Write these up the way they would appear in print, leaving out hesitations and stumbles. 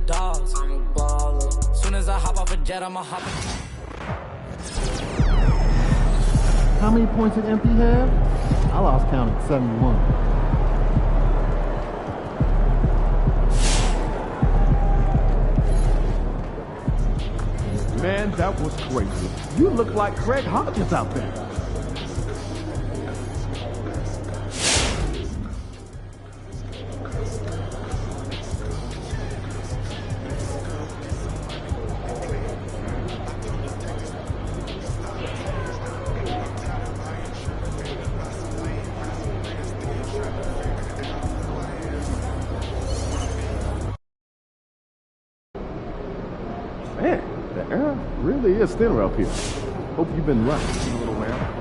dogs. I'm a baller. Soon as I hop off a jet, I'ma hop in. How many points did MP have? I lost count at 71. Man, that was crazy. You look like Craig Hodges out there. Man, the air really is thinner up here. Hope you've been right. A little man.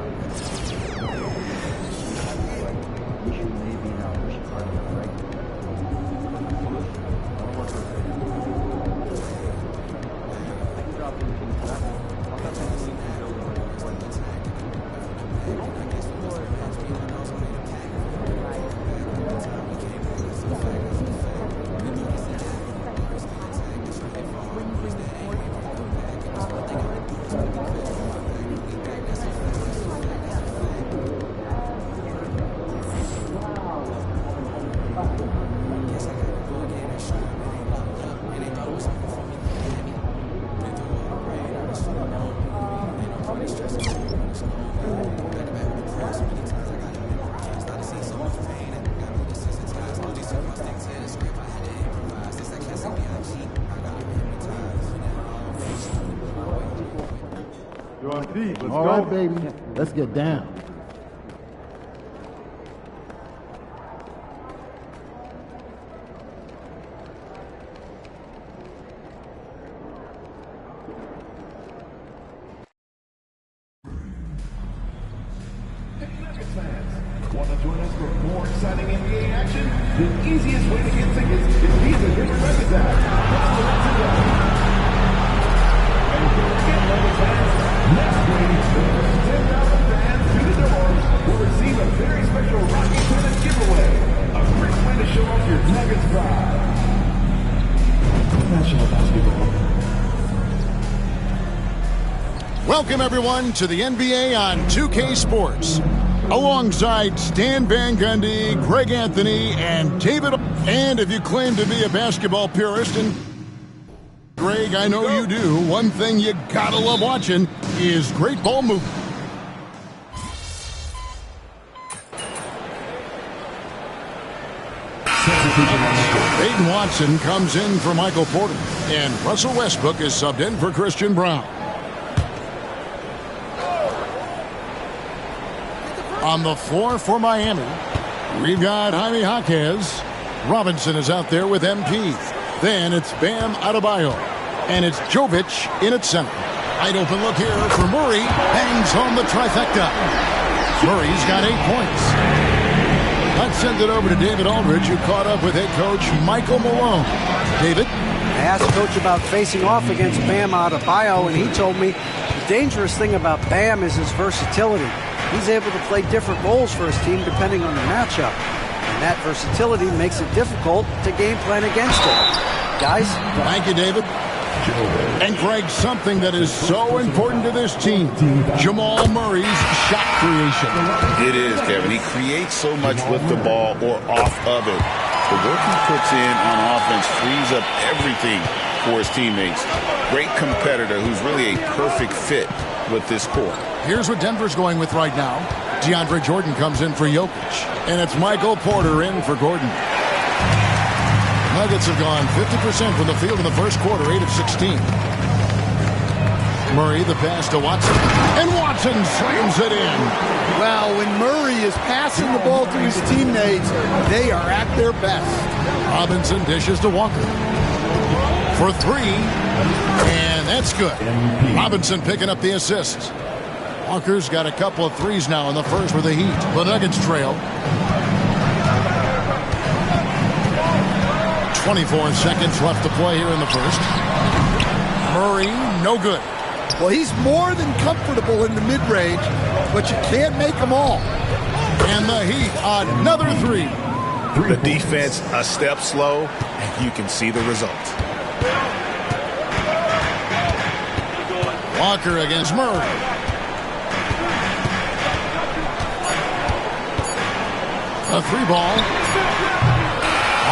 All right, baby. Let's get down. Want to join us for more exciting NBA action? The easiest way to get tickets is via the River Nuggets app. And don't forget, Nuggets fans, next week, the first 10,000 fans to the doors will receive a very special Rocky Tennis giveaway. A great way to show off your Nuggets pride. National Basketball. Welcome, everyone, to the NBA on 2K Sports. Alongside Stan Van Gundy, Greg Anthony, and David. And if you claim to be a basketball purist, and Greg, I know you do, one thing you gotta love watching is great ball movement. Peyton Watson comes in for Michael Porter, and Russell Westbrook is subbed in for Christian Braun. On the floor for Miami, we've got Jaime Jaquez. Robinson is out there with MP. Then it's Bam Adebayo. And it's Jovic in at center. Wide open look here for Murray. Bangs home the trifecta. Murray's got 8 points. Let's send it over to David Aldridge, who caught up with head coach Michael Malone. David? I asked Coach about facing off against Bam Adebayo, and he told me the dangerous thing about Bam is his versatility. He's able to play different roles for his team depending on the matchup. And that versatility makes it difficult to game plan against him. Guys? Thank you, David. And Greg, something that is so important to this team, Jamal Murray's shot creation. It is, Kevin. He creates so much with the ball or off of it. The work he puts in on offense frees up everything for his teammates. Great competitor who's really a perfect fit with this core. Here's what Denver's going with right now. DeAndre Jordan comes in for Jokic. And it's Michael Porter in for Gordon. Nuggets have gone 50% from the field in the first quarter, 8 of 16. Murray, the pass to Watson. And Watson slams it in. Well, when Murray is passing the ball to his teammates, they are at their best. Robinson dishes to Walker. For 3. And that's good. Robinson picking up the assist. Walker's got a couple of threes now in the first for the Heat. The Nuggets trail. 24 seconds left to play here in the first. Murray, no good. Well, he's more than comfortable in the mid-range, but you can't make them all. And the Heat, another 3. The defense a step slow, and you can see the result. Walker against Murray. A 3-ball.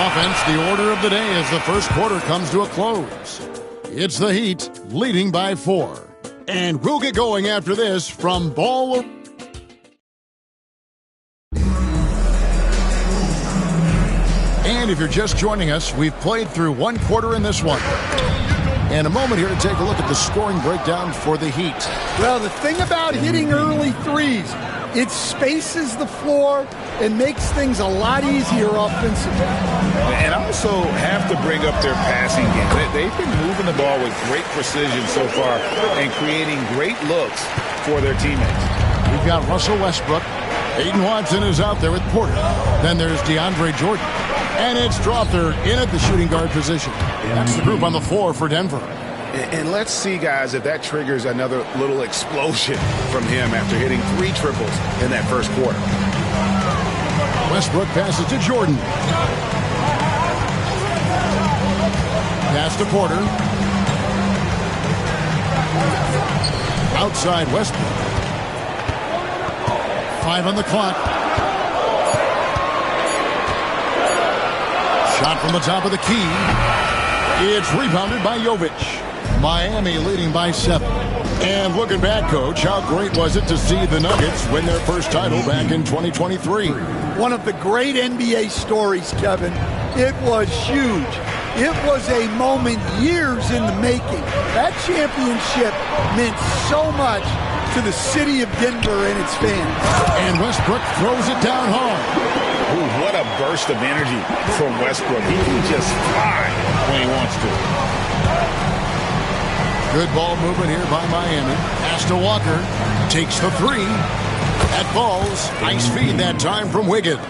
Offense, the order of the day as the first quarter comes to a close. It's the Heat leading by 4. And we'll get going after this from Ball. And if you're just joining us, we've played through one quarter in this one. And a moment here to take a look at the scoring breakdown for the Heat. Well, the thing about hitting early threes, it spaces the floor and makes things a lot easier offensively. And also have to bring up their passing game. They've been moving the ball with great precision so far and creating great looks for their teammates. We've got Russell Westbrook. Aiden Watson is out there with Porter. Then there's DeAndre Jordan. And it's Strawther in at the shooting guard position. That's the group on the floor for Denver. And let's see, guys, if that triggers another little explosion from him after hitting 3 triples in that first quarter. Westbrook passes to Jordan. Pass to Porter. Outside Westbrook. 5 on the clock. Shot from the top of the key. It's rebounded by Jovic. Miami leading by 7. And looking back, Coach, how great was it to see the Nuggets win their first title back in 2023? One of the great NBA stories, Kevin. It was huge. It was a moment years in the making. That championship meant so much to the city of Denver and its fans. And Westbrook throws it down hard. Ooh, what a burst of energy from Westbrook. He can just fly when he wants to. Good ball movement here by Miami. Pass to Walker. Takes the 3. That falls. Nice feed that time from Wiggins.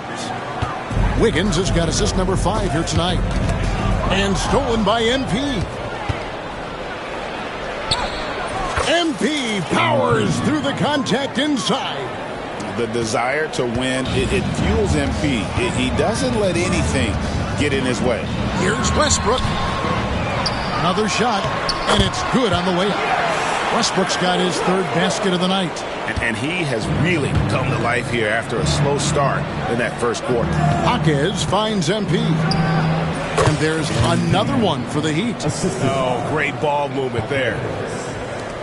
Wiggins has got assist number 5 here tonight. And stolen by MP. MP powers through the contact inside. The desire to win, it fuels MP. He doesn't let anything get in his way. Here's Westbrook. Another shot, and it's good on the way up. Westbrook's got his 3rd basket of the night. And he has really come to life here after a slow start in that first quarter. Jaquez finds MP. And there's another one for the Heat. Oh, great ball movement there.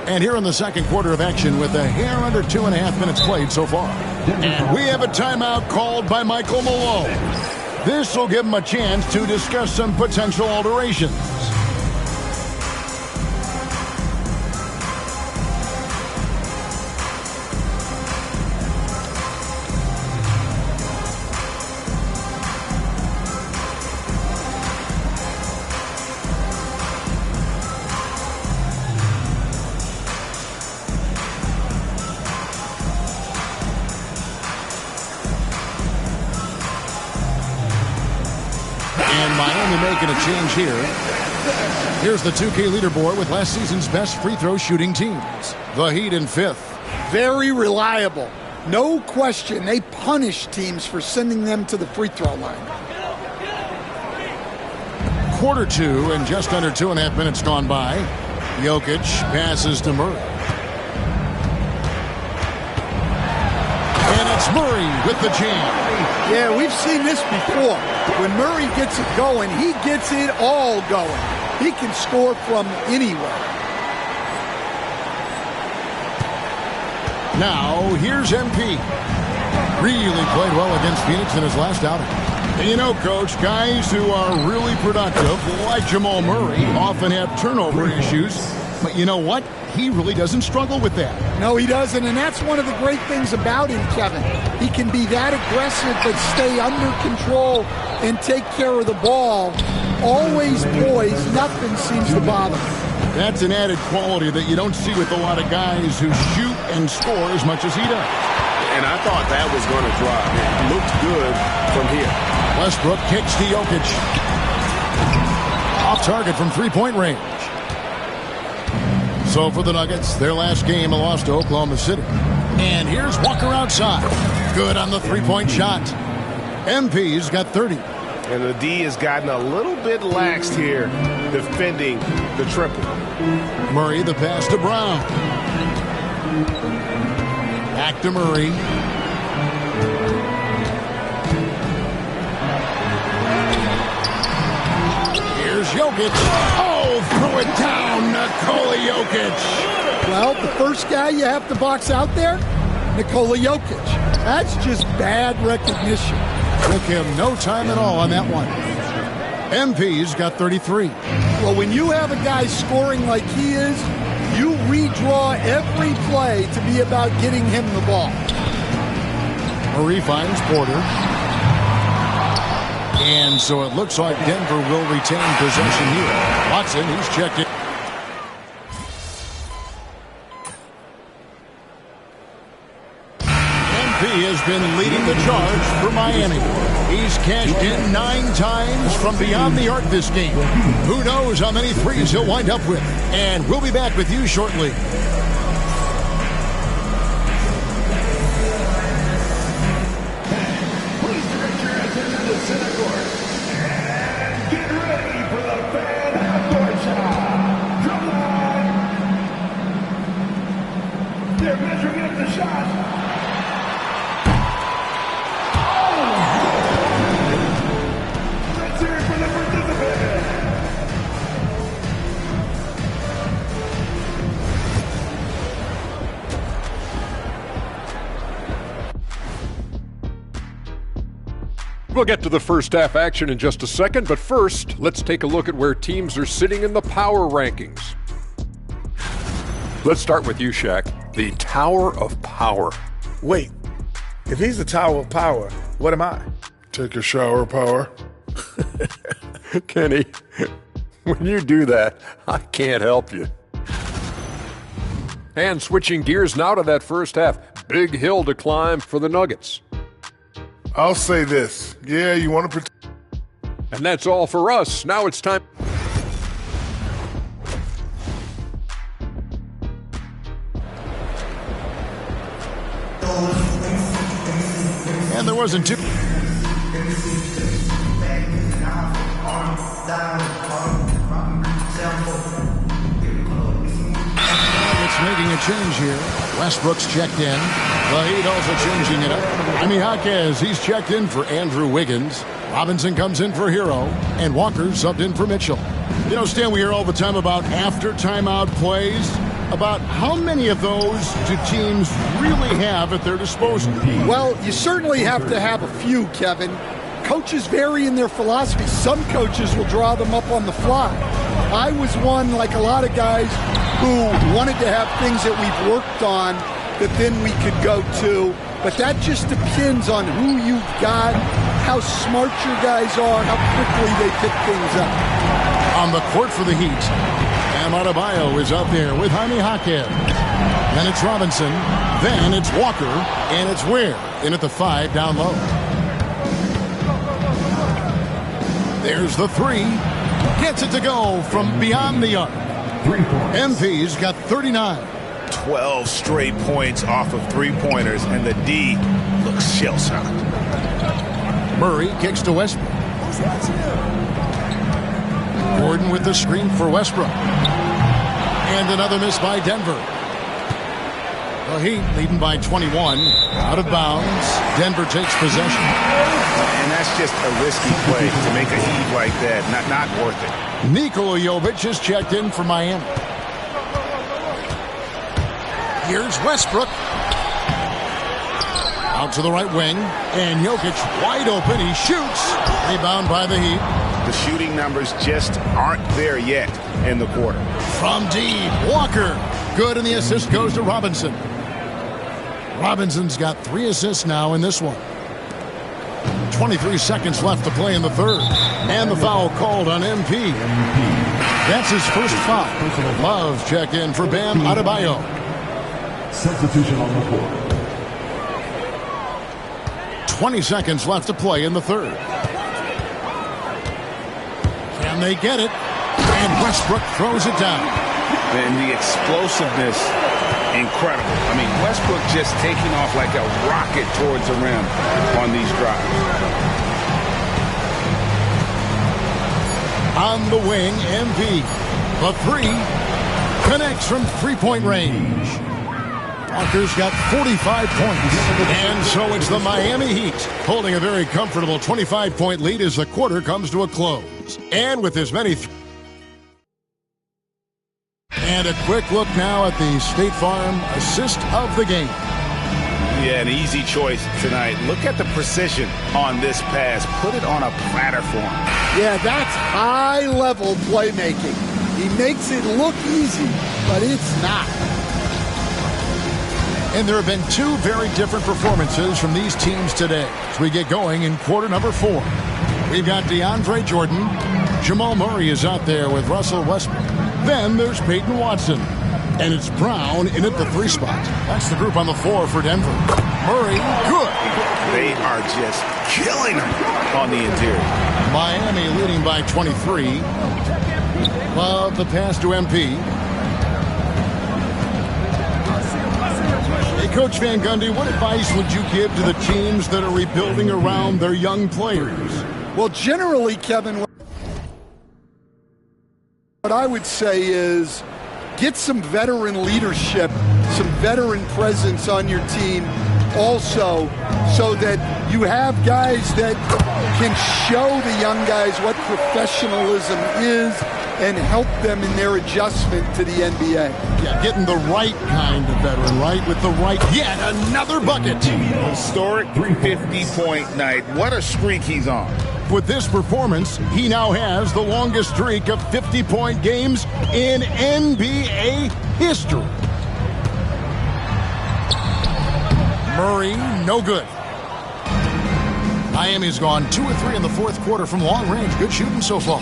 And here in the second quarter of action with a hair under 2.5 minutes played so far. And we have a timeout called by Michael Malone. This will give him a chance to discuss some potential alterations. And Miami making a change here. Here's the 2K leaderboard with last season's best free throw shooting teams. The Heat in 5th. Very reliable. No question. They punish teams for sending them to the free throw line. Quarter 2 and just under 2.5 minutes gone by. Jokic passes to Murray. And it's Murray with the jam. Yeah, we've seen this before. When Murray gets it going, he gets it all going. He can score from anywhere. Now, here's MP. Really played well against Phoenix in his last outing. And you know, Coach, guys who are really productive, like Jamal Murray, often have turnover issues. But you know what? He really doesn't struggle with that. No, he doesn't, and that's one of the great things about him, Kevin. He can be that aggressive but stay under control and take care of the ball. Always poised, nothing seems to bother him. That's an added quality that you don't see with a lot of guys who shoot and score as much as he does. And I thought that was going to drop. It looked good from here. Westbrook kicks to Jokic. Off target from three-point range. So for the Nuggets, their last game, a loss to Oklahoma City. And here's Walker outside. Good on the three-point shot. MP's got 30. And the D has gotten a little bit laxed here defending the triple. Murray, the pass to Brown. Back to Murray. Here's Jokic. Oh, throw it down, Nikola Jokic. Well, the first guy you have to box out there, Nikola Jokic. That's just bad recognition. Took him no time at all on that one. MP's got 33. Well, when you have a guy scoring like he is, you redraw every play to be about getting him the ball. Murray finds Porter. And so it looks like Denver will retain possession here. Watson, he's checked in. MP has been leading the charge for Miami. He's cashed in 9 times from beyond the arc this game. Who knows how many threes he'll wind up with. And we'll be back with you shortly. They're measuring up the shot. Let's hear it for the participant. We'll get to the first half action in just a second, but first, let's take a look at where teams are sitting in the power rankings. Let's start with you, Shaq. The Tower of Power. Wait, if he's the Tower of Power, what am I? Take a shower, Power. Kenny, when you do that, I can't help you. And switching gears now to that first half. Big hill to climb for the Nuggets. I'll say this. Yeah, you want to protect. And that's all for us. Now it's time. And there wasn't too. It's making a change here. Westbrook's checked in. The Heat also changing it up. Jaime Jaquez, he's checked in for Andrew Wiggins. Robinson comes in for Hero. And Walker subbed in for Mitchell. You know, Stan, we hear all the time about after timeout plays. About how many of those do teams really have at their disposal? Well, you certainly have to have a few, Kevin. Coaches vary in their philosophy. Some coaches will draw them up on the fly. I was one, like a lot of guys, who wanted to have things that we've worked on that then we could go to. But that just depends on who you've got, how smart your guys are, how quickly they pick things up. On the court for the Heat, Bam Adebayo is out there with Jaime Jaquez. Then it's Robinson. Then it's Walker. And it's Ware in at the 5 down low. There's the 3. Gets it to go from beyond the arc. MP's got 39. 12 straight points off of three-pointers, and the D looks shell-shocked. Murray kicks to Westbrook. Gordon with the screen for Westbrook. And another miss by Denver. The Heat leading by 21. Out of bounds. Denver takes possession. And that's just a risky play to make a heave like that. Not worth it. Nikola Jovic is checked in for Miami. Here's Westbrook. Out to the right wing. And Jokic wide open. He shoots. Rebound by the Heat. The shooting numbers just aren't there yet in the quarter. From deep, Walker. Good, and the assist goes to Robinson. Robinson's got 3 assists now in this one. 23 seconds left to play in the third. And the foul called on MP. That's his first foul. Love check in for Bam Adebayo. Substitution on the court. 20 seconds left to play in the third. Can they get it? And Westbrook throws it down. And the explosiveness, incredible. I mean, Westbrook just taking off like a rocket towards the rim on these drives. On the wing, MP. The three connects from three-point range. Walker's got 45 points. And so it's the Miami Heat holding a very comfortable 25-point lead as the quarter comes to a close. And with as many... And a quick look now at the State Farm assist of the game. Yeah, an easy choice tonight. Look at the precision on this pass. Put it on a platter for him. Yeah, that's high-level playmaking. He makes it look easy, but it's not. And there have been two very different performances from these teams today as we get going in quarter number 4. We've got DeAndre Jordan. Jamal Murray is out there with Russell Westbrook. Then there's Peyton Watson. And it's Brown in at the 3 spot. That's the group on the 4 for Denver. Murray, good. They are just killing him on the interior. Miami leading by 23. Love the pass to MP. Hey, Coach Van Gundy, what advice would you give to the teams that are rebuilding around their young players? Well, generally, Kevin, what I would say is get some veteran leadership, some veteran presence on your team also, so that you have guys that can show the young guys what professionalism is and help them in their adjustment to the NBA. Yeah, getting the right kind of veteran, right? With the right, yet another bucket. Historic 350-point night. What a streak he's on. With this performance, he now has the longest streak of 50-point games in NBA history. Murray, no good. Miami's gone 2 of 3 in the fourth quarter from long range. Good shooting so far.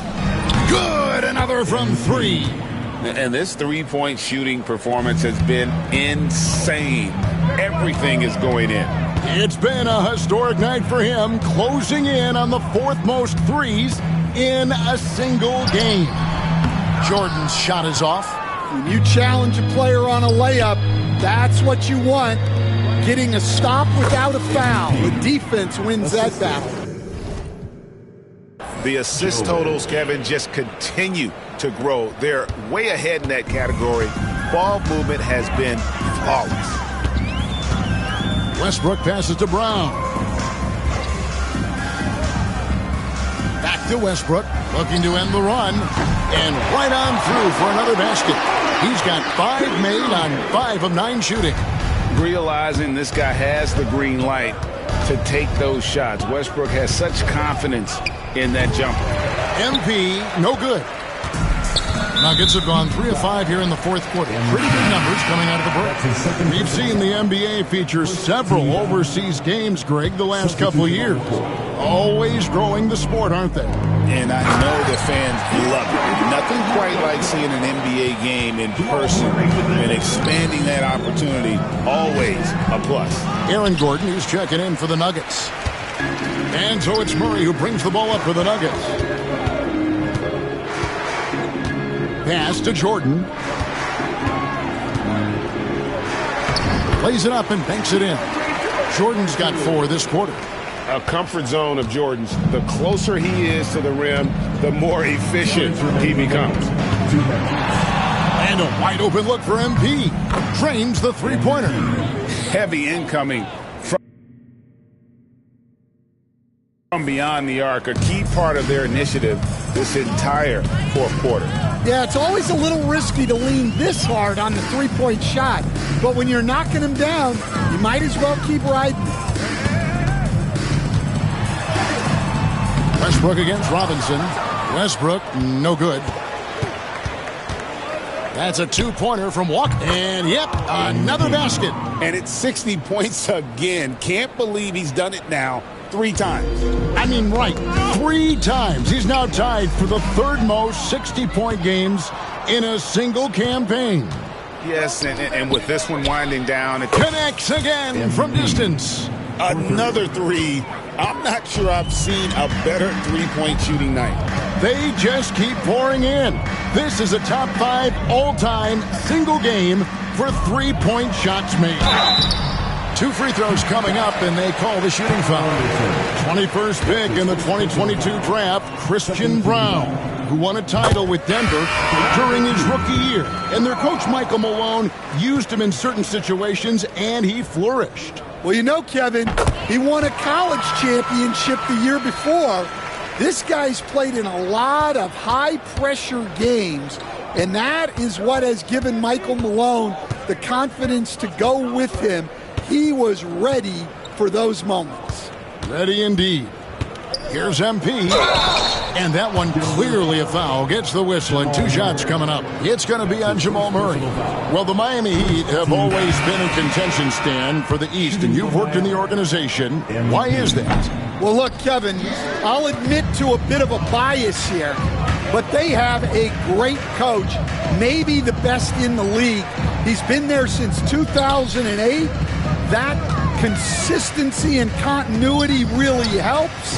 Good, another from 3. And this three-point shooting performance has been insane. Everything is going in. It's been a historic night for him, closing in on the 4th most threes in a single game. Jordan's shot is off. When you challenge a player on a layup, that's what you want. Getting a stop without a foul. The defense wins that battle. The assist totals, Kevin, just continue to grow. They're way ahead in that category. Ball movement has been flawless. Westbrook passes to Brown. Back to Westbrook, looking to end the run. And right on through for another basket. He's got 5 made on 5 of 9 shooting. Realizing this guy has the green light to take those shots. Westbrook has such confidence in that jumper. MP, no good. Nuggets have gone 3 of 5 here in the fourth quarter. Pretty good numbers coming out of the break. We've seen the NBA feature several overseas games, Greg, the last couple of years. Always growing the sport, aren't they? And I know the fans love it. Nothing quite like seeing an NBA game in person and expanding that opportunity. Always a plus. Aaron Gordon, who's checking in for the Nuggets. And so it's Murray who brings the ball up for the Nuggets. Pass to Jordan. Plays it up and banks it in. Jordan's got 4 this quarter. A comfort zone of Jordan's. The closer he is to the rim, the more efficient he becomes. And a wide open look for MP. Drains the three-pointer. Heavy incoming from beyond the arc. A key part of their initiative this entire fourth quarter. Yeah, it's always a little risky to lean this hard on the three-point shot. But when you're knocking him down, you might as well keep riding. Westbrook against Robinson. Westbrook, no good. That's a 2-pointer from Walker. And, yep, another basket. And it's 60 points again. Can't believe he's done it now 3 times. I mean, right, 3 times. He's now tied for the 3rd most 60-point games in a single campaign. Yes, and with this one winding down. It connects again from distance. Another 3. I'm not sure I've seen a better three-point shooting night. They just keep pouring in. This is a top 5 all-time single game for 3-point shots made. 2 free throws coming up, and they call the shooting foul. 21st pick in the 2022 draft, Christian Braun, who won a title with Denver during his rookie year. And their coach, Michael Malone, used him in certain situations, and he flourished. Well, you know, Kevin, he won a college championship the year before. This guy's played in a lot of high-pressure games, and that is what has given Michael Malone the confidence to go with him. He was ready for those moments. Ready indeed. Here's MP. And that one clearly a foul. Gets the whistle, and 2 shots coming up. It's going to be on Jamal Murray. Well, the Miami Heat have always been in contention, Stan, for the East, and you've worked in the organization. Why is that? Well, look, Kevin, I'll admit to a bit of a bias here, but they have a great coach, maybe the best in the league. He's been there since 2008. That consistency and continuity really helps,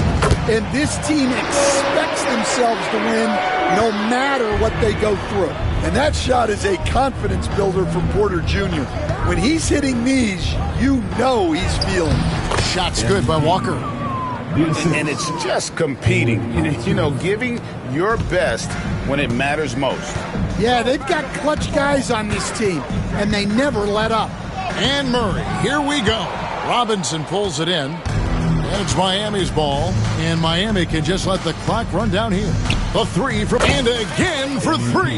and this team expects themselves to win no matter what they go through. And that shot is a confidence builder for Porter Jr. When he's hitting these, you know he's feeling it. Shot's good by Walker. And it's just competing, you know, giving your best when it matters most. Yeah, they've got clutch guys on this team, and they never let up. And Murray, here we go. Robinson pulls it in. And it's Miami's ball. And Miami can just let the clock run down here. The 3 from and again for 3.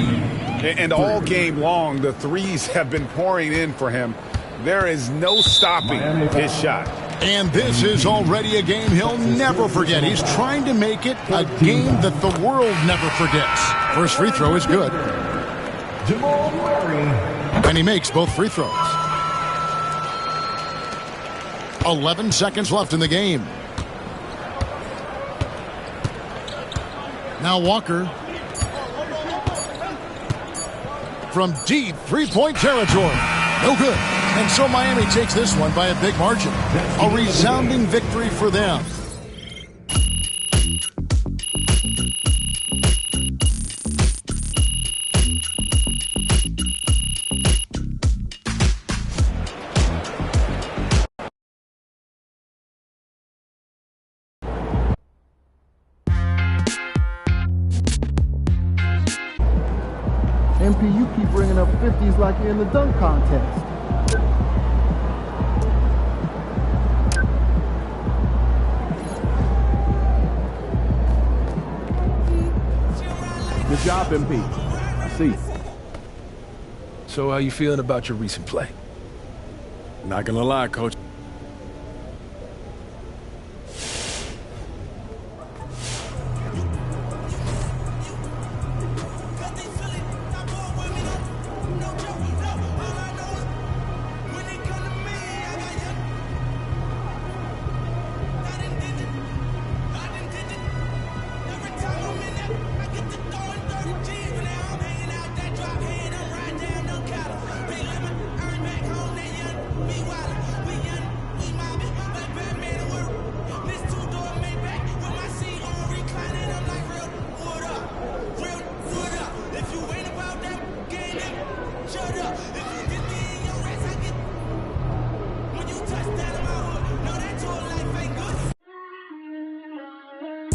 And all game long, the threes have been pouring in for him. There is no stopping his shot. And this is already a game he'll never forget. He's trying to make it a game that the world never forgets. First free throw is good. Jamal Murray. And he makes both free throws. 11 seconds left in the game. Now Walker. From deep three-point territory. No good. And so Miami takes this one by a big margin. A resounding victory for them. MP, you keep bringing up 50s like you're in the dunk contest. Good job, MP. I see. So how you feeling about your recent play? Not gonna lie, Coach.